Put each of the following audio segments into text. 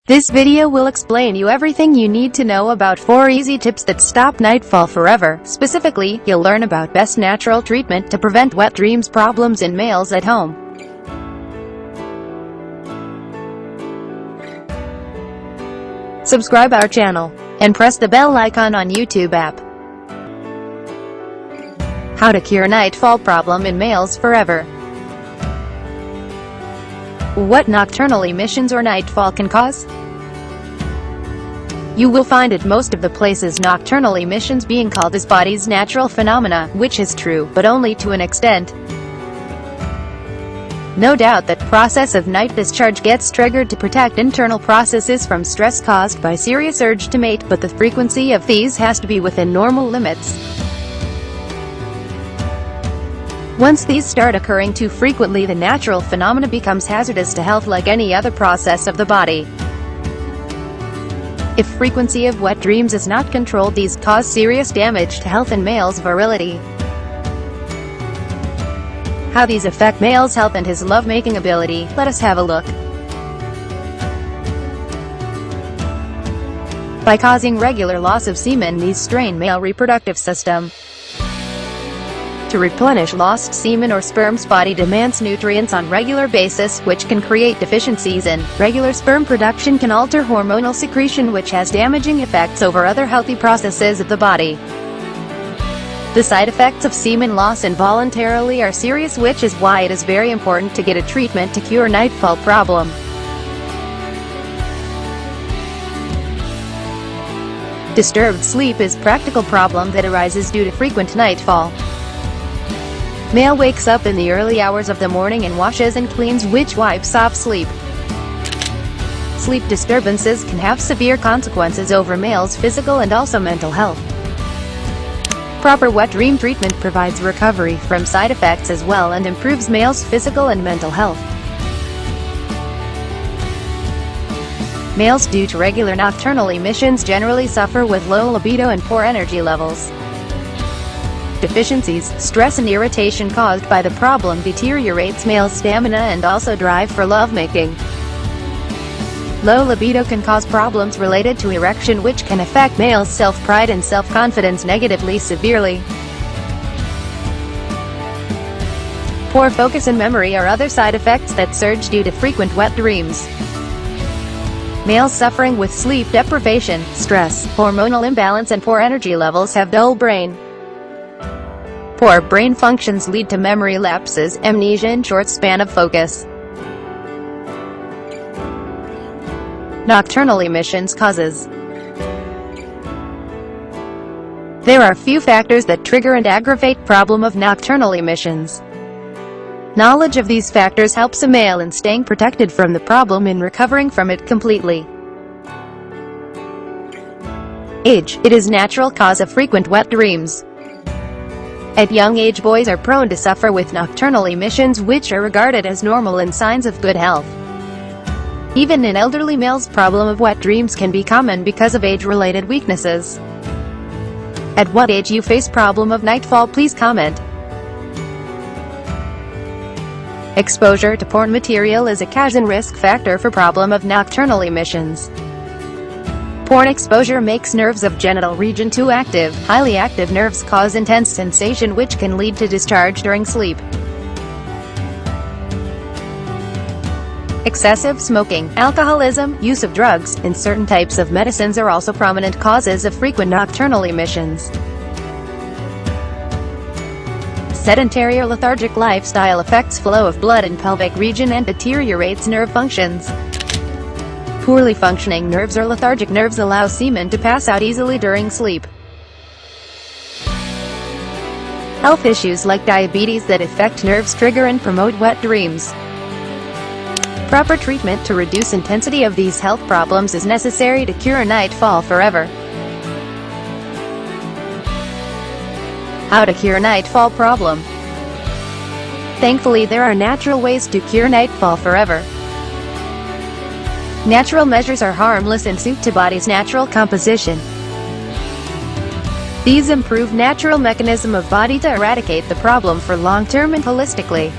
This video will explain you everything you need to know about 4 easy tips that stop nightfall forever. Specifically, you'll learn about best natural treatment to prevent wet dreams problems in males at home. Subscribe our channel and press the bell icon on YouTube app. How to cure nightfall problem in males forever. What nocturnal emissions or nightfall can cause? You will find at most of the places nocturnal emissions being called as body's natural phenomena, which is true, but only to an extent. No doubt that process of night discharge gets triggered to protect internal processes from stress caused by serious urge to mate, but the frequency of these has to be within normal limits. Once these start occurring too frequently, the natural phenomena becomes hazardous to health like any other process of the body. If frequency of wet dreams is not controlled, these cause serious damage to health and male's virility. How these affect male's health and his love-making ability, let us have a look. By causing regular loss of semen, these strain male reproductive system. To replenish lost semen or sperm's body demands nutrients on regular basis, which can create deficiencies in regular sperm production, can alter hormonal secretion, which has damaging effects over other healthy processes of the body. The side effects of semen loss involuntarily are serious, which is why it is very important to get a treatment to cure nightfall problem. Disturbed sleep is a practical problem that arises due to frequent nightfall. Male wakes up in the early hours of the morning and washes and cleans, which wipes off sleep. Sleep disturbances can have severe consequences over male's physical and also mental health. Proper wet dream treatment provides recovery from side effects as well and improves male's physical and mental health. Males, due to regular nocturnal emissions, generally suffer with low libido and poor energy levels. Deficiencies, stress and irritation caused by the problem deteriorates male's stamina and also drive for lovemaking. Low libido can cause problems related to erection, which can affect male's self-pride and self-confidence negatively severely. Poor focus and memory are other side effects that surge due to frequent wet dreams. Males suffering with sleep deprivation, stress, hormonal imbalance and poor energy levels have dull brain. Poor brain functions lead to memory lapses, amnesia and short span of focus. Nocturnal emissions causes. There are few factors that trigger and aggravate problem of nocturnal emissions. Knowledge of these factors helps a male in staying protected from the problem and recovering from it completely. Age. It is natural cause of frequent wet dreams. At young age, boys are prone to suffer with nocturnal emissions, which are regarded as normal and signs of good health. Even in elderly males, problem of wet dreams can be common because of age-related weaknesses. At what age you face problem of nightfall? Please comment. Exposure to porn material is a cause and risk factor for problem of nocturnal emissions. Porn exposure makes nerves of genital region too active. Highly active nerves cause intense sensation, which can lead to discharge during sleep. Excessive smoking, alcoholism, use of drugs, and certain types of medicines are also prominent causes of frequent nocturnal emissions. Sedentary or lethargic lifestyle affects flow of blood in pelvic region and deteriorates nerve functions. Poorly functioning nerves or lethargic nerves allow semen to pass out easily during sleep. Health issues like diabetes that affect nerves trigger and promote wet dreams. Proper treatment to reduce intensity of these health problems is necessary to cure nightfall forever. How to cure nightfall problem. Thankfully, there are natural ways to cure nightfall forever. Natural measures are harmless and suit to body's natural composition. These improve natural mechanism of body to eradicate the problem for long-term and holistically.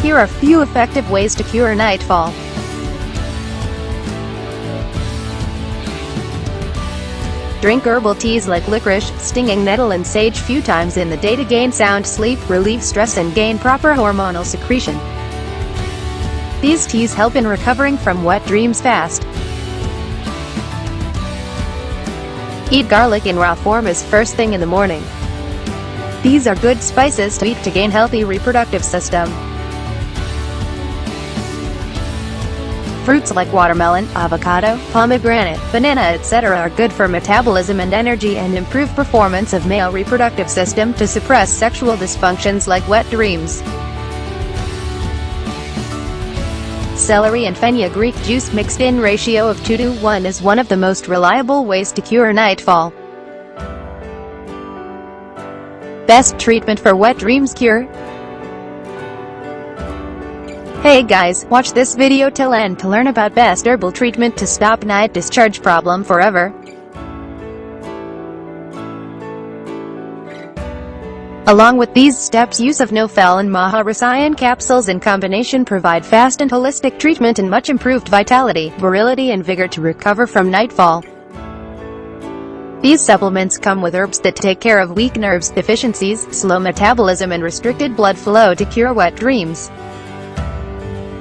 Here are few effective ways to cure Nightfall. Drink herbal teas like licorice, stinging nettle and sage few times in the day to gain sound sleep, relieve stress and gain proper hormonal secretion. These teas help in recovering from wet dreams fast. Eat garlic in raw form as first thing in the morning. These are good spices to eat to gain healthy reproductive system. Fruits like watermelon, avocado, pomegranate, banana etc. are good for metabolism and energy and improve performance of male reproductive system to suppress sexual dysfunctions like wet dreams. Celery and fenugreek juice mixed in ratio of 2:1 is one of the most reliable ways to cure Nightfall. Best treatment for wet dreams cure. Hey guys, watch this video till end to learn about best herbal treatment to stop night discharge problem forever. Along with these steps, use of Nocturnal and Maharasayan capsules in combination provide fast and holistic treatment and much improved vitality, virility and vigor to recover from Nightfall. These supplements come with herbs that take care of weak nerves, deficiencies, slow metabolism and restricted blood flow to cure wet dreams.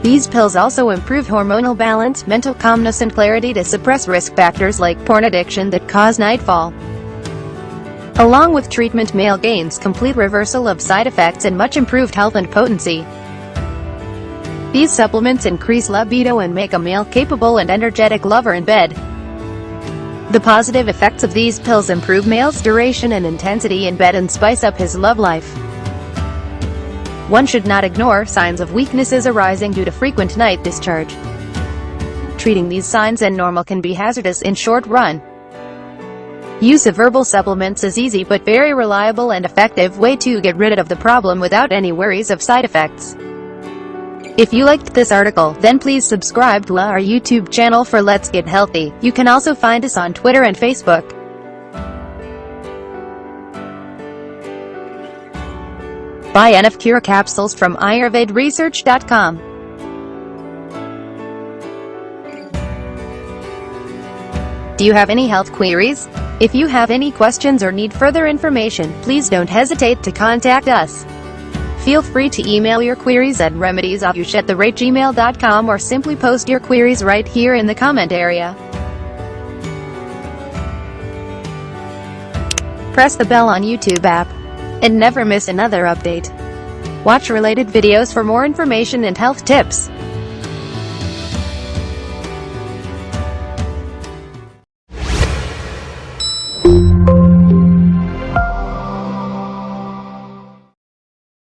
These pills also improve hormonal balance, mental calmness and clarity to suppress risk factors like porn addiction that cause Nightfall. Along with treatment, male gains complete reversal of side effects and much improved health and potency. These supplements increase libido and make a male capable and energetic lover in bed. The positive effects of these pills improve male's duration and intensity in bed and spice up his love life. One should not ignore signs of weaknesses arising due to frequent night discharge. Treating these signs and normal can be hazardous in short run. Use of herbal supplements is easy but very reliable and effective way to get rid of the problem without any worries of side effects. If you liked this article, then please subscribe to our YouTube channel for Let's Get Healthy. You can also find us on Twitter and Facebook. Buy nfcure capsules from ayurvedresearch.com. Do you have any health queries? If you have any questions or need further information, please don't hesitate to contact us. Feel free to email your queries at remediesayush@gmail.com or simply post your queries right here in the comment area. Press the bell on YouTube app and never miss another update. Watch related videos for more information and health tips.